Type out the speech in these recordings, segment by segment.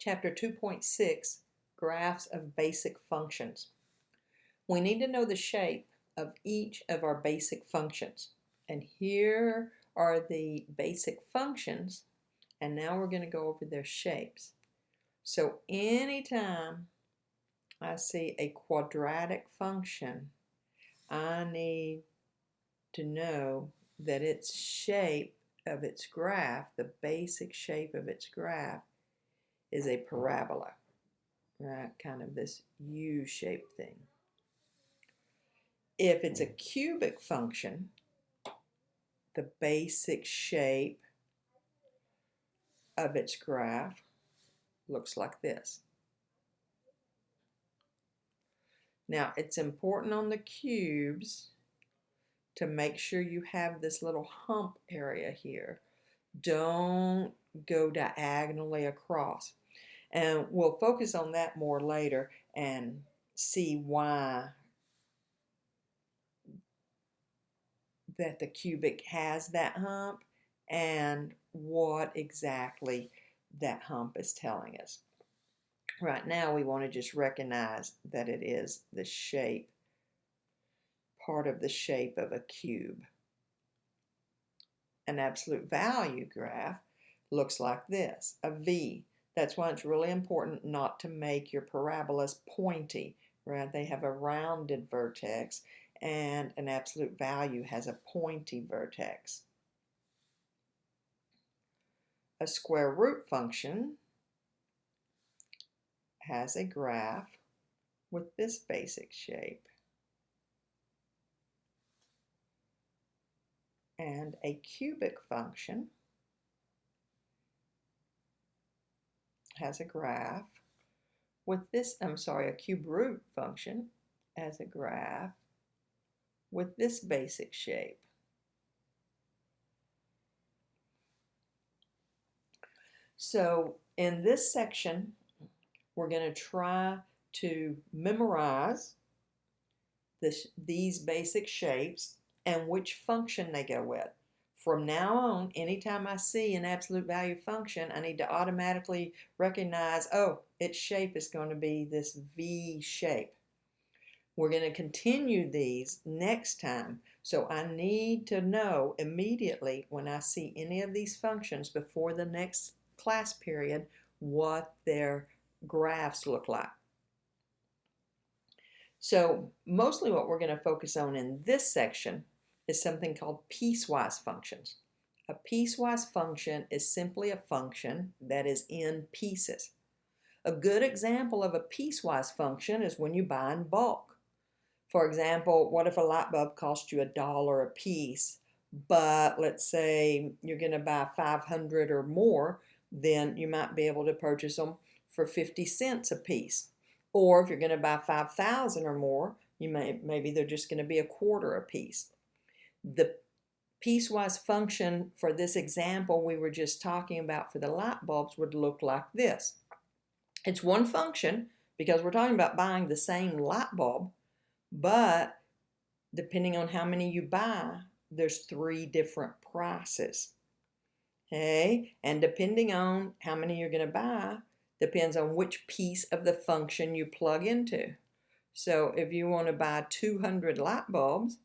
Chapter 2.6, Graphs of Basic Functions. We need to know the shape of each of our basic functions. And here are the basic functions, and now we're going to go over their shapes. So anytime I see a quadratic function, I need to know that its shape of its graph, the basic shape of its graph, is a parabola, right? Kind of this U-shaped thing. If it's a cubic function, the basic shape of its graph looks like this. Now, it's important on the cubes to make sure you have this little hump area here. Don't go diagonally across. And we'll focus on that more later and see why that the cubic has that hump and what exactly that hump is telling us. Right now we want to just recognize that it is the shape, part of the shape of a cube. An absolute value graph looks like this, a V. That's why it's really important not to make your parabolas pointy, right? They have a rounded vertex, and an absolute value has a pointy vertex. A square root function has a graph with this basic shape. And a cubic function has a graph with this, a cube root function has a graph with this basic shape. So in this section, we're going to try to memorize these basic shapes and which function they go with. From now on, anytime I see an absolute value function, I need to automatically recognize, oh, its shape is going to be this V shape. We're going to continue these next time, so I need to know immediately when I see any of these functions before the next class period what their graphs look like. So mostly what we're going to focus on in this section is something called piecewise functions. A piecewise function is simply a function that is in pieces. A good example of a piecewise function is when you buy in bulk. For example, what if a light bulb cost you $1 a piece, but let's say you're going to buy 500 or more, then you might be able to purchase them for 50 cents a piece. Or if you're going to buy 5,000 or more, maybe they're just going to be $0.25 a piece. The piecewise function for this example we were just talking about for the light bulbs would look like this. It's one function because we're talking about buying the same light bulb, but depending on how many you buy, there's 3 different prices. Okay, and depending on how many you're going to buy, depends on which piece of the function you plug into. So if you want to buy 200 light bulbs,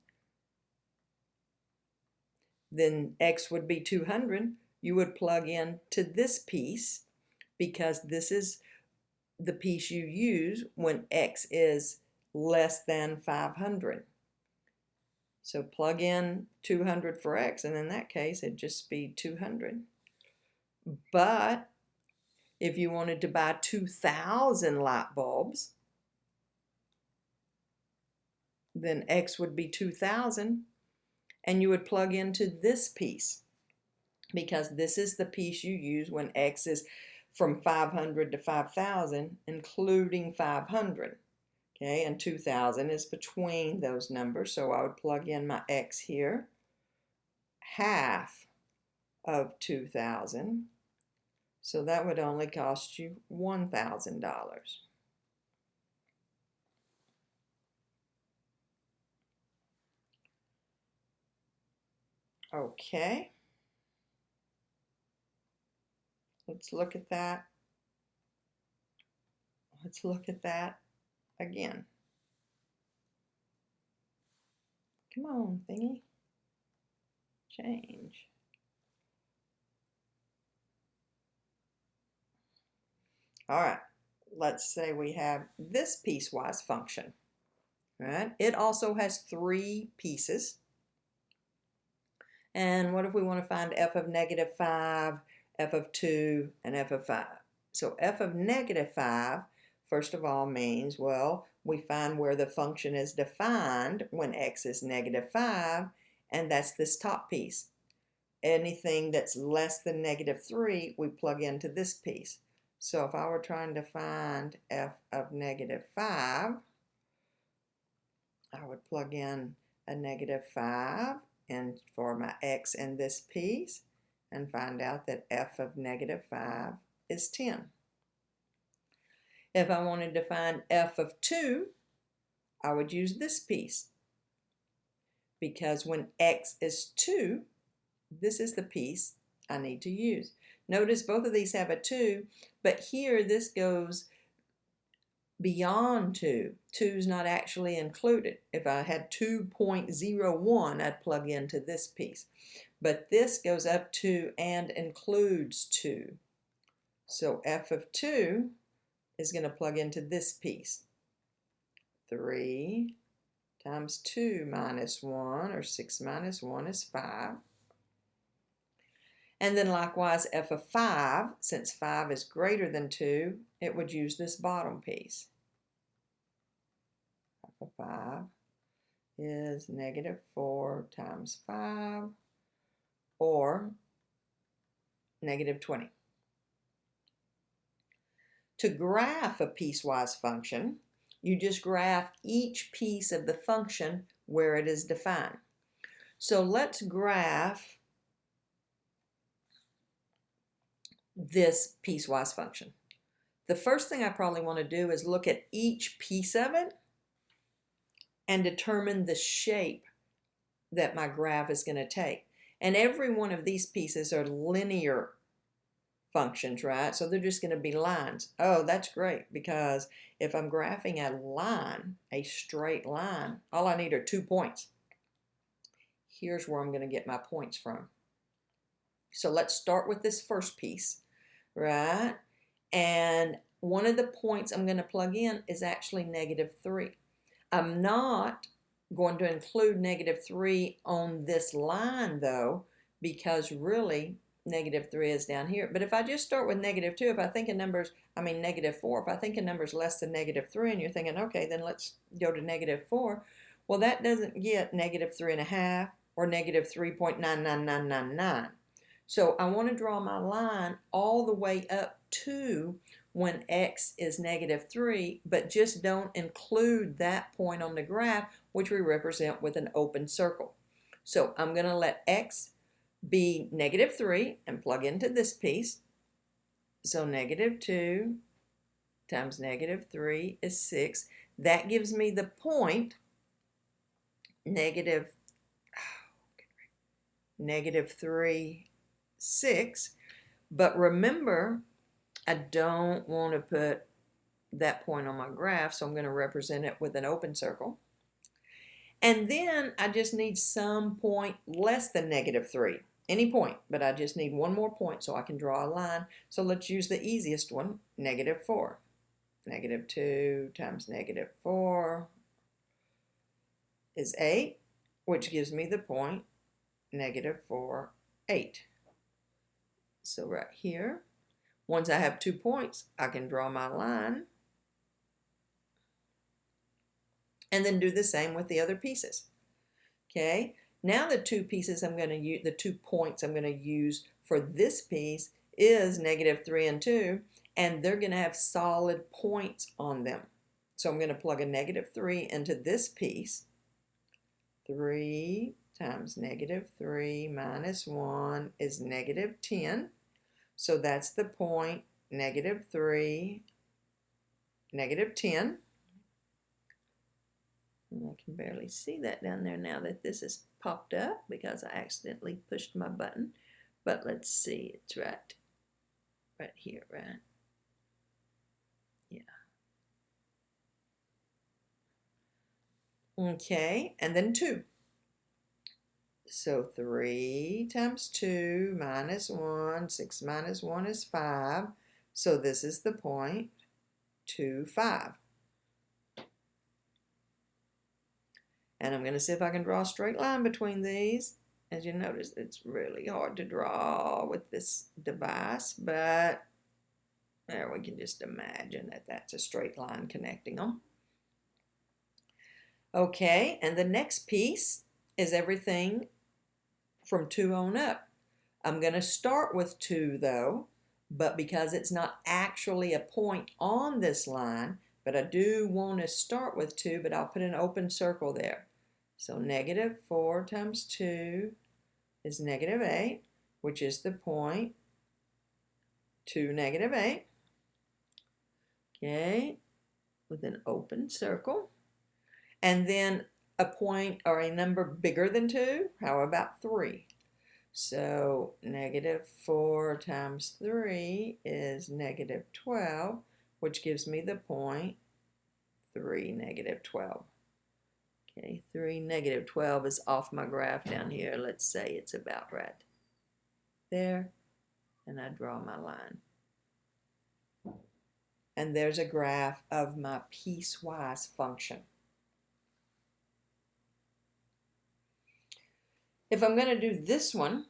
then X would be 200. You would plug in to this piece because this is the piece you use when X is less than 500. So plug in 200 for X, and in that case, it'd just be 200. But if you wanted to buy 2,000 light bulbs, then X would be 2,000, and you would plug into this piece because this is the piece you use when X is from 500 to 5,000, including 500. Okay, and 2,000 is between those numbers, so I would plug in my X here. Half of 2,000, so that would only cost you $1,000. Okay, let's look at that let's look at that again. Come on, thingy. Change. All right, let's say we have this piecewise function. Right? It also has 3 pieces. And what if we want to find f of negative 5, f of 2, and f of 5? So f of negative 5, first of all, means, well, we find where the function is defined when x is negative 5, and that's this top piece. Anything that's less than negative 3, we plug into this piece. So if I were trying to find f of negative 5, I would plug in a negative 5 and for my x in this piece and find out that f of negative 5 is 10. If I wanted to find f of 2, I would use this piece, because when x is 2, this is the piece I need to use. Notice both of these have a 2, but here this goes beyond 2. 2's not actually included. If I had 2.01, I'd plug into this piece. But this goes up to and includes 2. So f of 2 is going to plug into this piece. 3 times 2 minus 1, or 6 minus 1 is 5. And then likewise f of 5, since 5 is greater than 2, it would use this bottom piece. F of 5 is negative 4 times 5, or negative 20. To graph a piecewise function, you just graph each piece of the function where it is defined. So let's graph this piecewise function. The first thing I probably want to do is look at each piece of it and determine the shape that my graph is going to take. And every one of these pieces are linear functions, right? So they're just going to be lines. Oh, that's great, because if I'm graphing a line, a straight line, all I need are 2 points. Here's where I'm going to get my points from. So let's start with this first piece, right? And one of the points I'm going to plug in is actually negative 3. I'm not going to include negative 3 on this line, though, because really negative 3 is down here. But if I just start with negative 2, if I think in numbers, negative 4, if I think in numbers less than negative 3, and you're thinking, okay, then let's go to negative 4, well, that doesn't get negative 3.5 or negative 3.99999. So I want to draw my line all the way up to when x is negative 3, but just don't include that point on the graph, which we represent with an open circle. So I'm going to let x be negative 3 and plug into this piece. So negative 2 times negative 3 is 6. That gives me the point negative 3, 6. But remember, I don't want to put that point on my graph, so I'm going to represent it with an open circle. And then I just need some point less than negative 3. Any point, but I just need one more point so I can draw a line. So let's use the easiest one, negative 4. Negative 2 times negative 4 is 8, which gives me the point negative 4, 8. So right here, once I have 2 points, I can draw my line and then do the same with the other pieces. Okay, now the 2 pieces I'm going to use, the 2 points I'm going to use for this piece is negative 3 and 2, and they're going to have solid points on them. So I'm going to plug a negative 3 into this piece. 3 times negative 3 minus 1 is negative 10. So that's the point, negative 3, negative 10. And I can barely see that down there now that this is popped up because I accidentally pushed my button. But let's see, it's right here, right? Yeah. Okay, and then 2. So 3 times 2 minus 1, 6 minus 1 is 5. So this is the point, 2, 5. And I'm going to see if I can draw a straight line between these. As you notice, it's really hard to draw with this device, but there we can just imagine that that's a straight line connecting them. Okay, and the next piece is everything from 2 on up. I'm going to start with 2 though, but because it's not actually a point on this line, but I do want to start with 2, but I'll put an open circle there. So negative 4 times 2 is negative 8, which is the point 2, negative 8. Okay, with an open circle. And then a point or a number bigger than 2, how about 3? So negative 4 times 3 is negative 12, which gives me the point 3, negative 12. Okay, 3, negative 12 is off my graph down here. Let's say it's about right there, and I draw my line. And there's a graph of my piecewise function. If I'm going to do this one,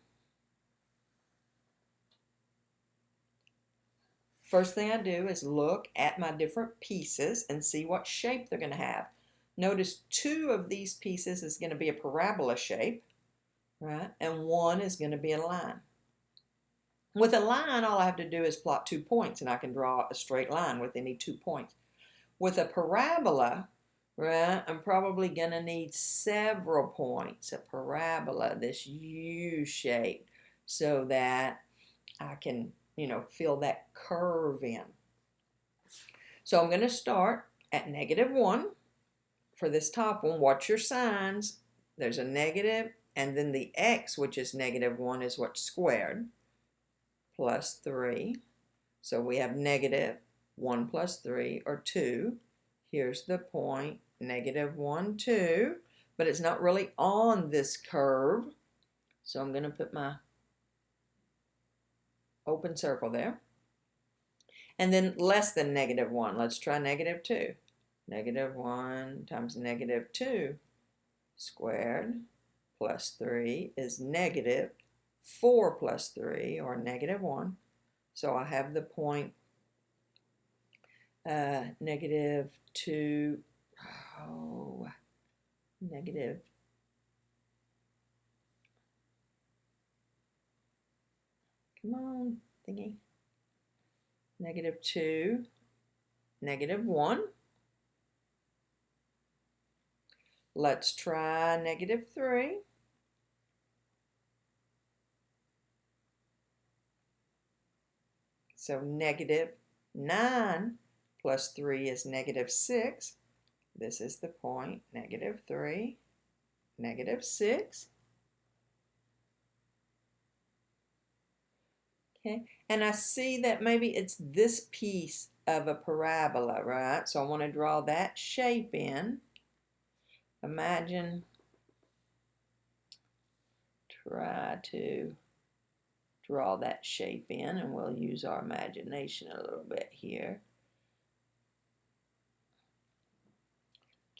first thing I do is look at my different pieces and see what shape they're going to have. Notice 2 of these pieces is going to be a parabola shape, right? And 1 is going to be a line. With a line, all I have to do is plot 2 points, and I can draw a straight line with any 2 points. With a parabola, right, I'm probably going to need several points, a parabola, this U shape, so that I can, fill that curve in. So I'm going to start at negative 1 for this top one. Watch your signs. There's a negative, and then the x, which is negative 1, is what's squared, plus 3. So we have negative 1 plus 3, or 2. Here's the point, negative 1, 2. But it's not really on this curve. So I'm going to put my open circle there. And then less than negative 1. Let's try negative 2. Negative 1 times negative 2 squared plus 3 is negative 4 plus 3, or negative 1. So I have the point negative 2, negative, come on, thingy, negative 2, negative 1. Let's try negative 3. So negative 9 plus 3 is negative 6. This is the point, negative 3, negative 6. Okay, and I see that maybe it's this piece of a parabola, right? So I want to draw that shape in. Imagine, try to draw that shape in, and we'll use our imagination a little bit here.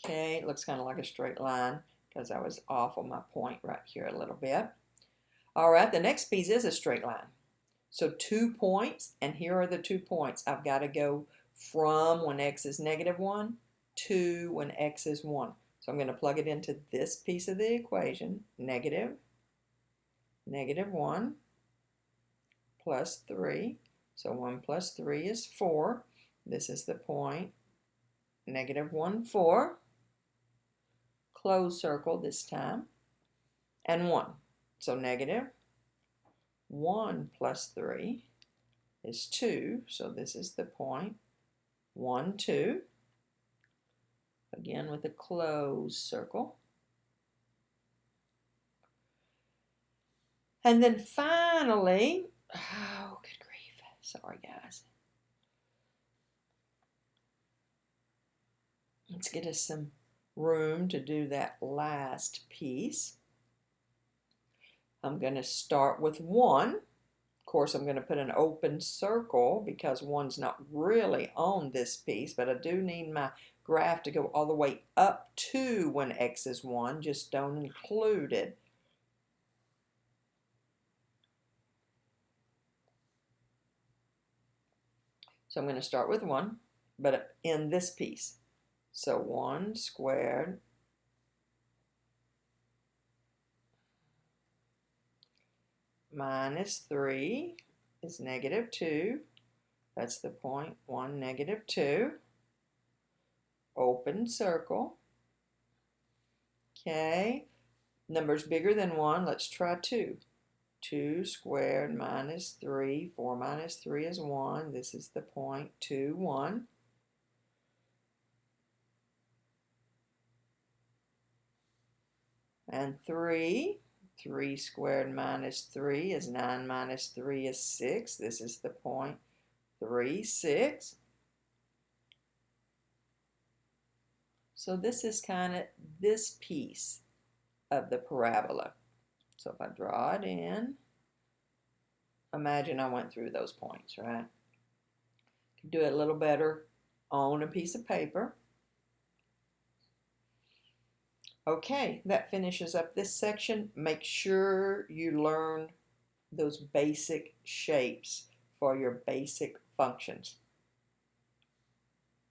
Okay, it looks kind of like a straight line because I was off on my point right here a little bit. All right, the next piece is a straight line. So 2 points, and here are the 2 points. I've got to go from when x is negative 1 to when x is 1. So I'm going to plug it into this piece of the equation, negative 1 plus 3. So 1 plus 3 is 4. This is the point, negative 1, 4. Close circle this time, and 1. So negative 1 plus 3 is 2. So this is the point, 1, 2. Again with a closed circle. And then finally, oh, good grief. Sorry, guys. Let's get us some room to do that last piece. I'm going to start with 1. Of course, I'm going to put an open circle because 1's not really on this piece, but I do need my graph to go all the way up to when x is 1. Just don't include it. So I'm going to start with 1, but in this piece. So 1 squared minus 3 is negative 2. That's the point. 1, negative 2. Open circle. Okay. Numbers bigger than 1. Let's try 2. 2 squared minus 3. 4 minus 3 is 1. This is the point. 2, 1. And 3. 3 squared minus 3 is 9 minus 3 is 6. This is the point. 3, 6. So this is kind of this piece of the parabola. So if I draw it in, imagine I went through those points, right? Do it a little better on a piece of paper. Okay, that finishes up this section. Make sure you learn those basic shapes for your basic functions.